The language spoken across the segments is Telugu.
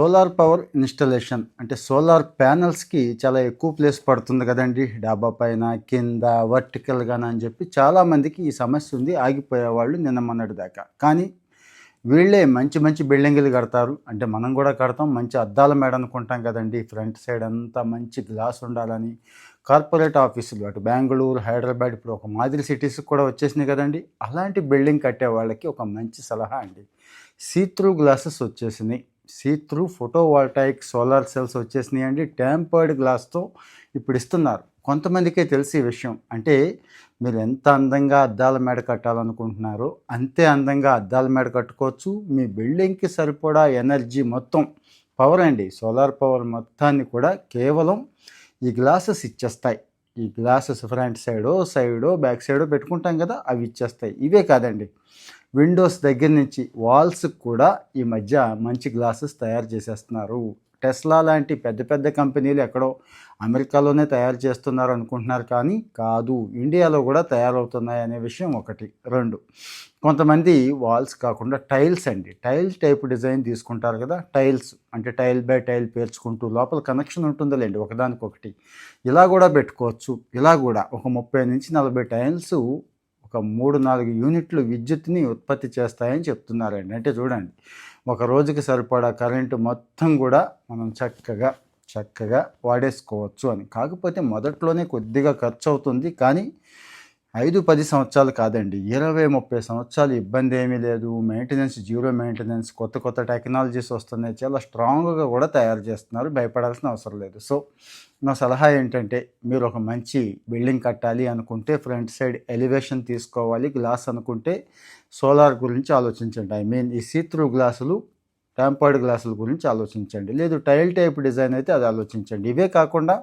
సోలార్ పవర్ ఇన్‌స్టాలేషన్ అంటే సోలార్ ప్యానెల్స్‌కి చాలా ఎక్కువ ప్లేస్ పడుతుంది కదండీ! డాబా పైన, కింద వర్టికల్‌గాన అని చెప్పి చాలామందికి ఈ సమస్య ఉంది. ఆగిపోయేవాళ్ళు నిన్న మొన్నటి దాకా. కానీ వీళ్ళే మంచి మంచి బిల్డింగులు కడతారు. అంటే మనం కూడా కడతాం. మంచి అద్దాల మేడ అనుకుంటాం కదండీ! ఫ్రంట్ సైడ్ అంతా మంచి గ్లాస్ ఉండాలని. కార్పొరేట్ ఆఫీసులు అటు బెంగుళూరు, హైదరాబాద్ ఇప్పుడు ఒక మాదిరి సిటీస్‌కి కూడా వచ్చేసినాయి కదండీ! అలాంటి బిల్డింగ్ కట్టే వాళ్ళకి ఒక మంచి సలహా అండి. సీ త్రూ గ్లాసెస్ వచ్చేసినాయి. See through photovoltaic solar cells వచ్చేసినాయండి. టెంపర్డ్ గ్లాస్‌తో ఇప్పుడు ఇస్తున్నారు. కొంతమందికే తెలిసి ఈ విషయం. అంటే మీరు ఎంత అందంగా అద్దాల మేడ కట్టాలనుకుంటున్నారో అంతే అందంగా అద్దాల మేడ కట్టుకోవచ్చు. మీ బిల్డింగ్‌కి సరిపడా ఎనర్జీ మొత్తం పవర్ అండి. సోలార్ పవర్ మొత్తాన్ని కూడా కేవలం ఈ గ్లాసెస్ ఇచ్చేస్తాయి. ఈ గ్లాసెస్ ఫ్రంట్ సైడో, బ్యాక్ సైడో పెట్టుకుంటాం కదా! అవి ఇచ్చేస్తాయి. ఇవే కాదండి, విండోస్ దగ్గర నుంచి వాల్స్‌కి కూడా ఈ మధ్య మంచి గ్లాసెస్ తయారు చేసేస్తున్నారు. టెస్లా లాంటి పెద్ద పెద్ద కంపెనీలు ఎక్కడో అమెరికాలోనే తయారు చేస్తున్నారు అనుకుంటున్నారు, కానీ కాదు, ఇండియాలో కూడా తయారవుతున్నాయి అనే విషయం ఒకటి. 2, కొంతమంది వాల్స్ కాకుండా టైల్స్ అండి, టైల్ టైప్ డిజైన్ తీసుకుంటారు కదా, టైల్స్ అంటే టైల్ బై టైల్ పేర్చుకుంటూ లోపల కనెక్షన్ ఉంటుందిలేండి ఒకదానికొకటి. ఇలా కూడా పెట్టుకోవచ్చు. ఇలా కూడా ఒక 30-40 టైల్స్ ఒక 3-4 యూనిట్లు విద్యుత్తుని ఉత్పత్తి చేస్తాయని చెప్తున్నారండి. అంటే చూడండి, ఒక రోజుకి సరిపడా కరెంటు మొత్తం కూడా మనం చక్కగా వాడేసుకోవచ్చు అని. కాకపోతే మొదట్లోనే కొద్దిగా ఖర్చు అవుతుంది, కానీ 5-10 సంవత్సరాలు కాదండి, 20-30 సంవత్సరాలు ఇబ్బంది ఏమీ లేదు. Maintenance zero maintenance. కొత్త టెక్నాలజీస్ వస్తున్నాయి, చాలా స్ట్రాంగ్గా కూడా తయారు చేస్తున్నారు. భయపడాల్సిన అవసరం లేదు. సో నా సలహా ఏంటంటే, మీరు ఒక మంచి బిల్డింగ్ కట్టాలి అనుకుంటే ఫ్రంట్ సైడ్ ఎలివేషన్ తీసుకోవాలి. గ్లాస్ అనుకుంటే సోలార్ గురించి ఆలోచించండి. ఐ మీన్ ఈ సీ త్రూ గ్లాసులు, టెంపర్డ్ గ్లాసుల గురించి ఆలోచించండి. లేదు టైల్ టైప్ డిజైన్ అయితే అది ఆలోచించండి. ఇవే కాకుండా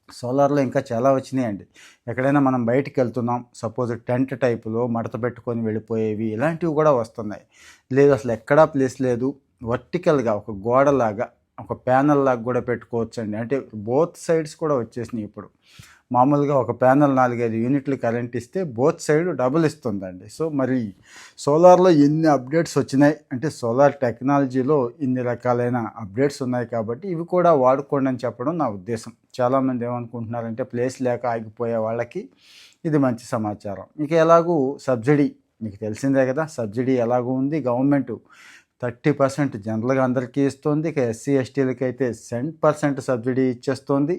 సోలార్లో ఇంకా చాలా వచ్చినాయండి. ఎక్కడైనా మనం బయటికి వెళ్తున్నాం, సపోజ్ టెంట్ టైపులో మడత పెట్టుకొని వెళ్ళిపోయేవి, ఇలాంటివి కూడా వస్తున్నాయి. లేదు అసలు ఎక్కడా ప్లేస్ లేదు, వర్టికల్గా ఒక గోడలాగా ఒక ప్యానల్ లాగా కూడా పెట్టుకోవచ్చండి. అంటే బోత్ సైడ్స్ కూడా వచ్చేసినాయి ఇప్పుడు. మామూలుగా ఒక ప్యానల్ 4-5 యూనిట్లు కరెంట్ ఇస్తే బోత్ సైడ్ డబుల్ ఇస్తుందండి. సో మరి సోలార్లో ఎన్ని అప్డేట్స్ వచ్చినాయి అంటే, సోలార్ టెక్నాలజీలో ఇన్ని రకాలైన అప్డేట్స్ ఉన్నాయి కాబట్టి ఇవి కూడా వాడుకోండి అని చెప్పడం నా ఉద్దేశం. చాలామంది ఏమనుకుంటున్నారంటే, ప్లేస్ లేక ఆగిపోయే వాళ్ళకి ఇది మంచి సమాచారం. ఇక ఎలాగూ సబ్సిడీ మీకు తెలిసిందే కదా, సబ్సిడీ ఎలాగూ ఉంది. గవర్నమెంట్ 30% జనరల్గా అందరికీ ఇస్తుంది. ఇక ఎస్సీ ఎస్టీలకి అయితే 10% సబ్సిడీ ఇచ్చేస్తుంది.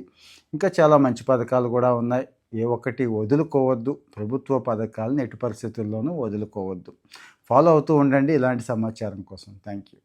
ఇంకా చాలా మంచి పథకాలు కూడా ఉన్నాయి. ఏ ఒక్కటి వదులుకోవద్దు. ప్రభుత్వ పథకాలను ఎట్టి పరిస్థితుల్లోనూ వదులుకోవద్దు. ఫాలో అవుతూ ఉండండి ఇలాంటి సమాచారం కోసం. Thank you.